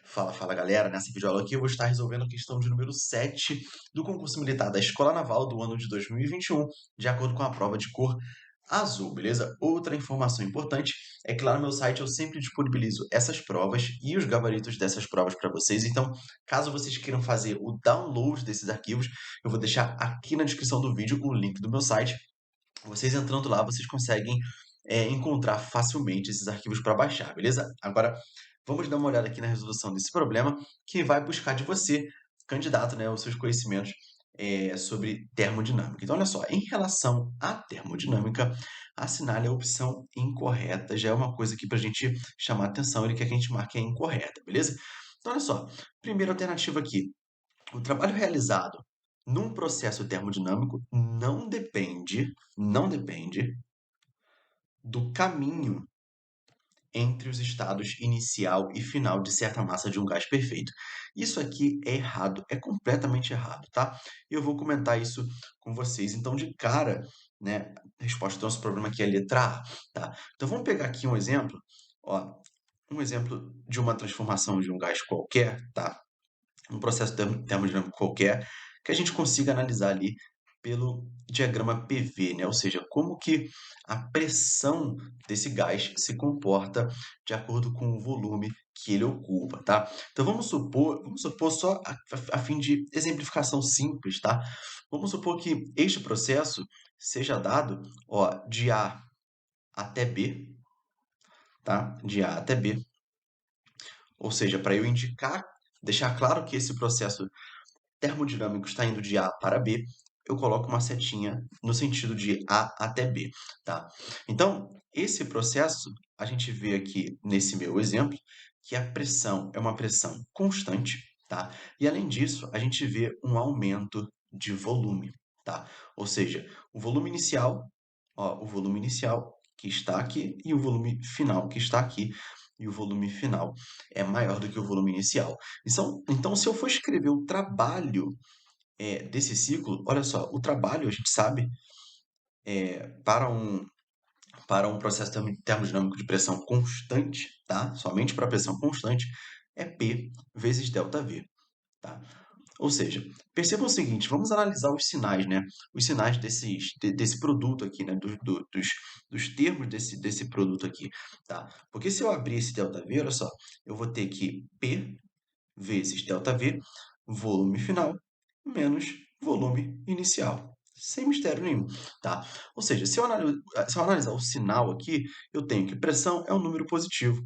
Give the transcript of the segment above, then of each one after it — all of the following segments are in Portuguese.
Fala, fala galera, nessa videoaula aqui eu vou estar resolvendo a questão de número 7 do concurso militar da Escola Naval do ano de 2021, de acordo com a prova de cor azul, beleza? Outra informação importante é que lá no meu site eu sempre disponibilizo essas provas e os gabaritos dessas provas para vocês, então caso vocês queiram fazer o download desses arquivos, eu vou deixar aqui na descrição do vídeo o link do meu site. Vocês entrando lá, vocês conseguem encontrar facilmente esses arquivos para baixar, beleza? Agora, vamos dar uma olhada aqui na resolução desse problema, que vai buscar de você, candidato, né, os seus conhecimentos sobre termodinâmica. Então, olha só, em relação à termodinâmica, assinale a opção incorreta. Já é uma coisa aqui para a gente chamar a atenção, ele quer que a gente marque a incorreta, beleza? Então, olha só, primeira alternativa aqui, o trabalho realizado num processo termodinâmico não depende do caminho entre os estados inicial e final de certa massa de um gás perfeito. Isso aqui é errado, é completamente errado, tá? Eu vou comentar isso com vocês. Então, de cara, né, a resposta do nosso problema aqui é a letra A, tá? Então, vamos pegar aqui um exemplo, ó, um exemplo de uma transformação de um gás qualquer, tá? Um processo termodinâmico qualquer, que a gente consiga analisar ali pelo diagrama PV, né? Ou seja, como que a pressão desse gás se comporta de acordo com o volume que ele ocupa, tá? Então vamos supor só a fim de exemplificação simples, tá? Vamos supor que este processo seja dado, ó, de A até B, tá? De A até B. Ou seja, para eu indicar, deixar claro que esse processo termodinâmico está indo de A para B, eu coloco uma setinha no sentido de A até B, tá? Então, esse processo, a gente vê aqui nesse meu exemplo, que a pressão é uma pressão constante, tá? E além disso, a gente vê um aumento de volume, tá? Ou seja, o volume inicial, ó, o volume inicial que está aqui e o volume final que está aqui, e o volume final é maior do que o volume inicial. Então, se eu for escrever o trabalho desse ciclo, olha só, o trabalho, a gente sabe, para um processo termodinâmico de pressão constante, tá? Somente para pressão constante, é P vezes ΔV, tá? Ou seja, percebam o seguinte, vamos analisar os sinais, né? Os sinais desse produto aqui, né? Dos termos desse produto aqui, tá? Porque se eu abrir esse ΔV, olha só, eu vou ter que P vezes ΔV, volume final, menos volume inicial. Sem mistério nenhum, tá? Ou seja, se eu analisar o sinal aqui, eu tenho que pressão é um número positivo.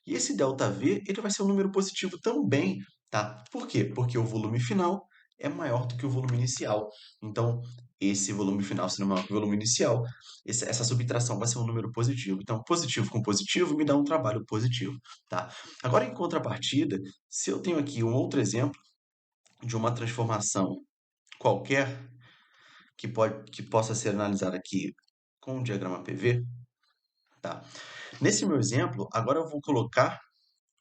E esse ΔV, ele vai ser um número positivo também, tá? Por quê? Porque o volume final é maior do que o volume inicial. Então, esse volume final sendo maior que o volume inicial, essa subtração vai ser um número positivo. Então, positivo com positivo me dá um trabalho positivo, tá? Agora, em contrapartida, se eu tenho aqui um outro exemplo de uma transformação qualquer que possa ser analisada aqui com o diagrama PV, tá? Nesse meu exemplo, agora eu vou colocar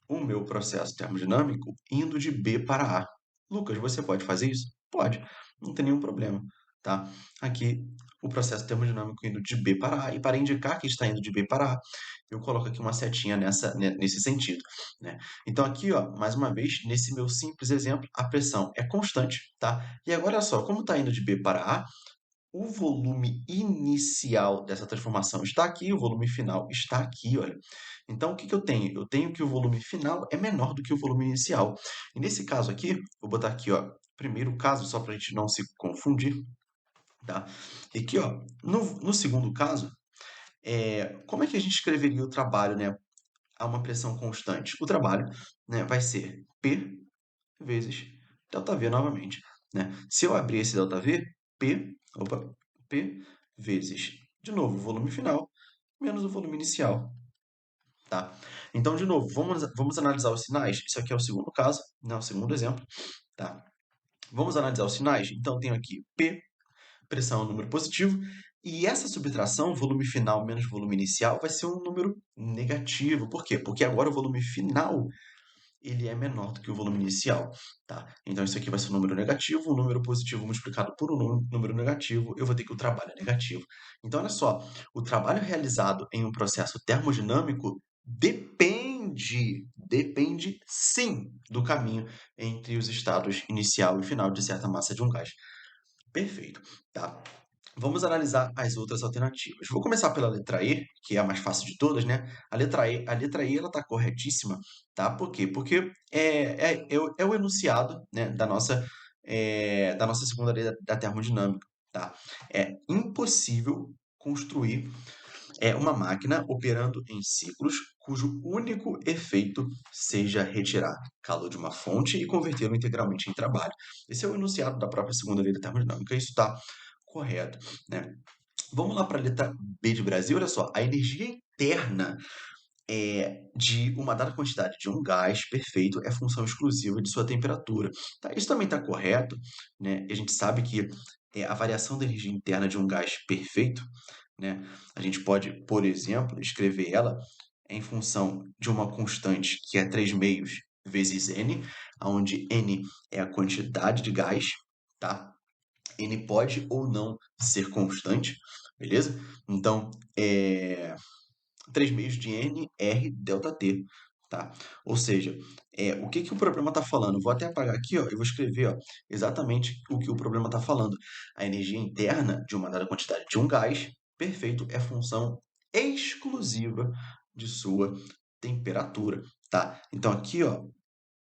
o meu processo termodinâmico indo de B para A. Lucas, você pode fazer isso? Pode, não tem nenhum problema, tá? Aqui, o processo termodinâmico indo de B para A, e para indicar que está indo de B para A, eu coloco aqui uma setinha nesse sentido, né? Então aqui, ó, mais uma vez, nesse meu simples exemplo, a pressão é constante, tá? E agora, olha só, como está indo de B para A, o volume inicial dessa transformação está aqui, o volume final está aqui, olha. Então, o que que eu tenho? Eu tenho que o volume final é menor do que o volume inicial. E nesse caso aqui, vou botar aqui, ó, primeiro caso, só para a gente não se confundir, tá? E aqui, ó, no segundo caso, como é que a gente escreveria o trabalho, né, a uma pressão constante? O trabalho, né, vai ser P vezes ΔV novamente, né? Se eu abrir esse ΔV, P vezes, de novo, o volume final menos o volume inicial, tá? Então, de novo, vamos analisar os sinais. Isso aqui é o segundo caso, né, o segundo exemplo, tá? Vamos analisar os sinais? Então, tenho aqui P, pressão é um número positivo, e essa subtração, volume final menos volume inicial, vai ser um número negativo. Por quê? Porque agora o volume final ele é menor do que o volume inicial, tá? Então, isso aqui vai ser um número negativo, um número positivo multiplicado por um número negativo, eu vou ter que o trabalho é negativo. Então, olha só, o trabalho realizado em um processo termodinâmico Depende sim do caminho entre os estados inicial e final de certa massa de um gás. Perfeito, tá? Vamos analisar as outras alternativas. Vou começar pela letra E, que é a mais fácil de todas, né? A letra E ela está corretíssima, tá? Por quê? Porque é o enunciado, né, da nossa segunda lei da termodinâmica, tá? É impossível construir uma máquina operando em ciclos cujo único efeito seja retirar calor de uma fonte e convertê-lo integralmente em trabalho. Esse é o enunciado da própria segunda lei da termodinâmica. Isso está correto, né? Vamos lá para a letra B de Brasil. Olha só, a energia interna de uma dada quantidade de um gás perfeito é função exclusiva de sua temperatura. Tá? Isso também está correto, né? A gente sabe que a variação da energia interna de um gás perfeito, né? A gente pode, por exemplo, escrever ela em função de uma constante que é 3 meios vezes N, onde N é a quantidade de gás, tá? N pode ou não ser constante, beleza? Então, 3 meios de N, R, delta T, tá? Ou seja, o que que o problema está falando? Vou até apagar aqui, ó, e vou escrever, ó, exatamente o que o problema está falando. A energia interna de uma dada quantidade de um gás, perfeito, é função exclusiva de sua temperatura, tá? Então aqui, ó,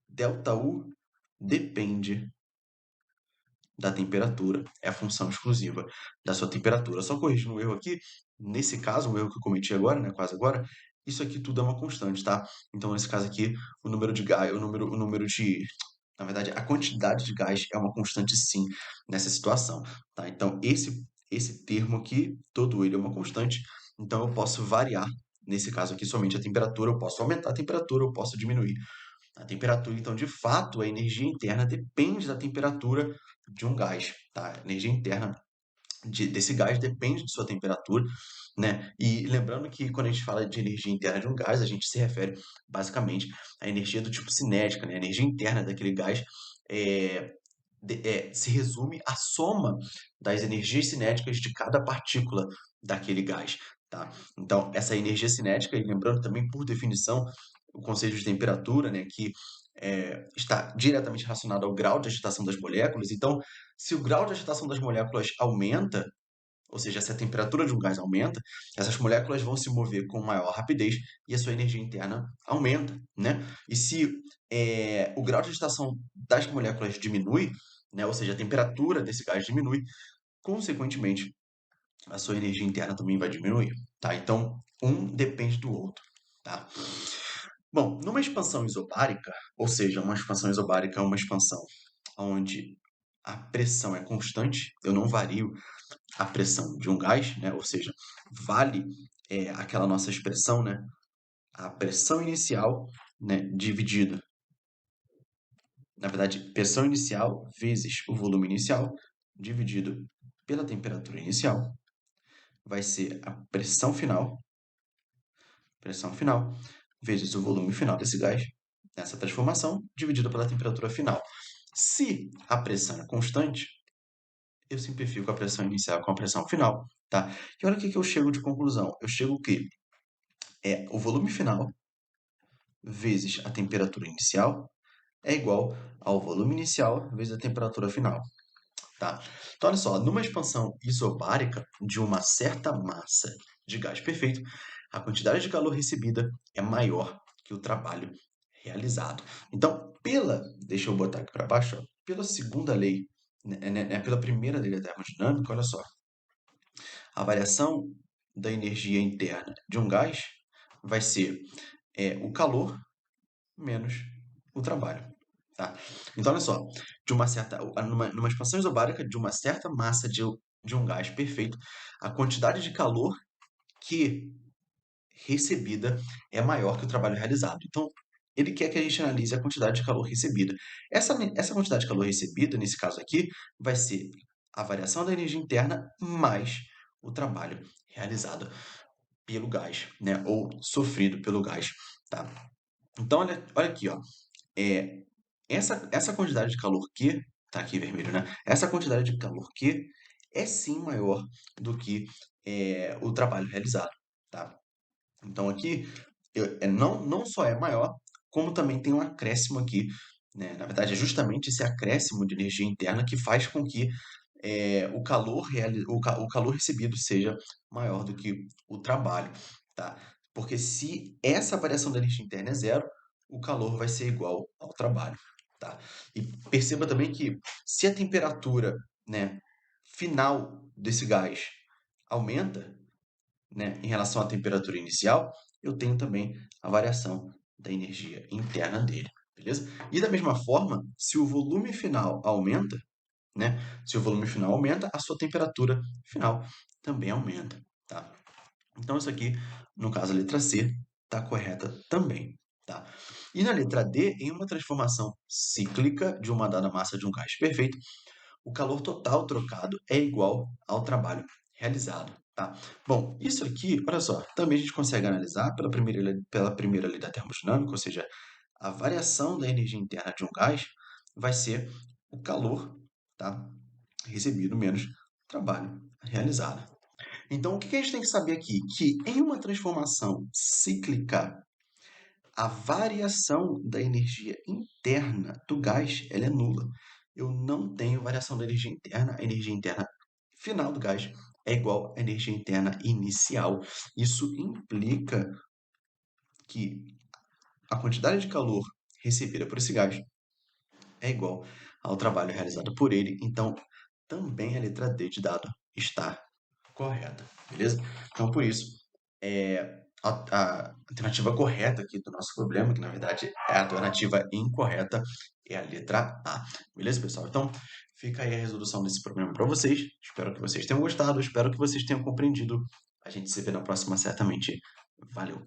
delta U depende da temperatura, é a função exclusiva da sua temperatura. Só corrigindo um erro aqui, nesse caso, um erro que eu cometi agora, né, quase agora, isso aqui tudo é uma constante, tá? Então, nesse caso aqui, o número de gás, o número de, na verdade, a quantidade de gás é uma constante sim nessa situação, tá? Então, esse termo aqui, todo ele é uma constante, então eu posso variar, nesse caso aqui, somente a temperatura, eu posso aumentar a temperatura, eu posso diminuir a temperatura. Então, de fato, a energia interna depende da temperatura de um gás, tá? A energia interna desse gás depende de sua temperatura, né? E lembrando que quando a gente fala de energia interna de um gás, a gente se refere basicamente à energia do tipo cinética, né? A energia interna daquele gás é, se resume à soma das energias cinéticas de cada partícula daquele gás, tá? Então, essa energia cinética, e lembrando também, por definição, o conceito de temperatura, né, que está diretamente relacionado ao grau de agitação das moléculas. Então, se o grau de agitação das moléculas aumenta, ou seja, se a temperatura de um gás aumenta, essas moléculas vão se mover com maior rapidez e a sua energia interna aumenta, né? E se o grau de agitação das moléculas diminui, né, ou seja, a temperatura desse gás diminui, consequentemente, a sua energia interna também vai diminuir, tá? Então, um depende do outro, tá? Bom, numa expansão isobárica, ou seja, uma expansão isobárica é uma expansão onde a pressão é constante, eu não vario a pressão de um gás, né? Ou seja, vale aquela nossa expressão, né? A pressão inicial, né? Dividida, na verdade, pressão inicial vezes o volume inicial dividido pela temperatura inicial vai ser a pressão final vezes o volume final desse gás nessa transformação dividido pela temperatura final. Se a pressão é constante, eu simplifico a pressão inicial com a pressão final, tá? E olha o que que eu chego de conclusão. Eu chego que o volume final vezes a temperatura inicial é igual ao volume inicial vezes a temperatura final, tá? Então, olha só, numa expansão isobárica de uma certa massa de gás perfeito, a quantidade de calor recebida é maior que o trabalho realizado. Então, deixa eu botar aqui para baixo, ó, pela segunda lei, pela primeira lei da termodinâmica, olha só, a variação da energia interna de um gás vai ser o calor menos o trabalho. Tá? Então, olha só, numa expansão isobárica de uma certa massa de um gás perfeito, a quantidade de calor que recebida é maior que o trabalho realizado. Então, ele quer que a gente analise a quantidade de calor recebida. Essa quantidade de calor recebida, nesse caso aqui, vai ser a variação da energia interna mais o trabalho realizado pelo gás, né? Ou sofrido pelo gás, tá? Então, olha aqui, ó. É, essa quantidade de calor Q, tá aqui vermelho, né? Essa quantidade de calor Q é sim maior do que o trabalho realizado, tá? Então aqui não só é maior, como também tem um acréscimo aqui, né? Na verdade, é justamente esse acréscimo de energia interna que faz com que o calor recebido seja maior do que o trabalho, tá? Porque se essa variação da energia interna é zero, o calor vai ser igual ao trabalho, tá? E perceba também que se a temperatura, né, final desse gás aumenta, né, em relação à temperatura inicial, eu tenho também a variação da energia interna dele, beleza? E da mesma forma, se o volume final aumenta, né? Se o volume final aumenta, a sua temperatura final também aumenta, tá? Então isso aqui, no caso a letra C, está correta também, tá? E na letra D, em uma transformação cíclica de uma dada massa de um gás perfeito, o calor total trocado é igual ao trabalho realizado, tá? Bom, isso aqui, olha só, também a gente consegue analisar pela primeira lei da termodinâmica, ou seja, a variação da energia interna de um gás vai ser o calor, tá? Recebido menos trabalho realizado. Então, o que a gente tem que saber aqui? Que em uma transformação cíclica, a variação da energia interna do gás ela é nula. Eu não tenho variação da energia interna. A energia interna final do gás é igual à energia interna inicial. Isso implica que a quantidade de calor recebida por esse gás é igual ao trabalho realizado por ele. Então, também a letra D de dado está correta, beleza? Então, por isso, a alternativa correta aqui do nosso problema, que na verdade é a alternativa incorreta, é a letra A, beleza, pessoal? Então, fica aí a resolução desse problema para vocês. Espero que vocês tenham gostado, espero que vocês tenham compreendido. A gente se vê na próxima, certamente. Valeu!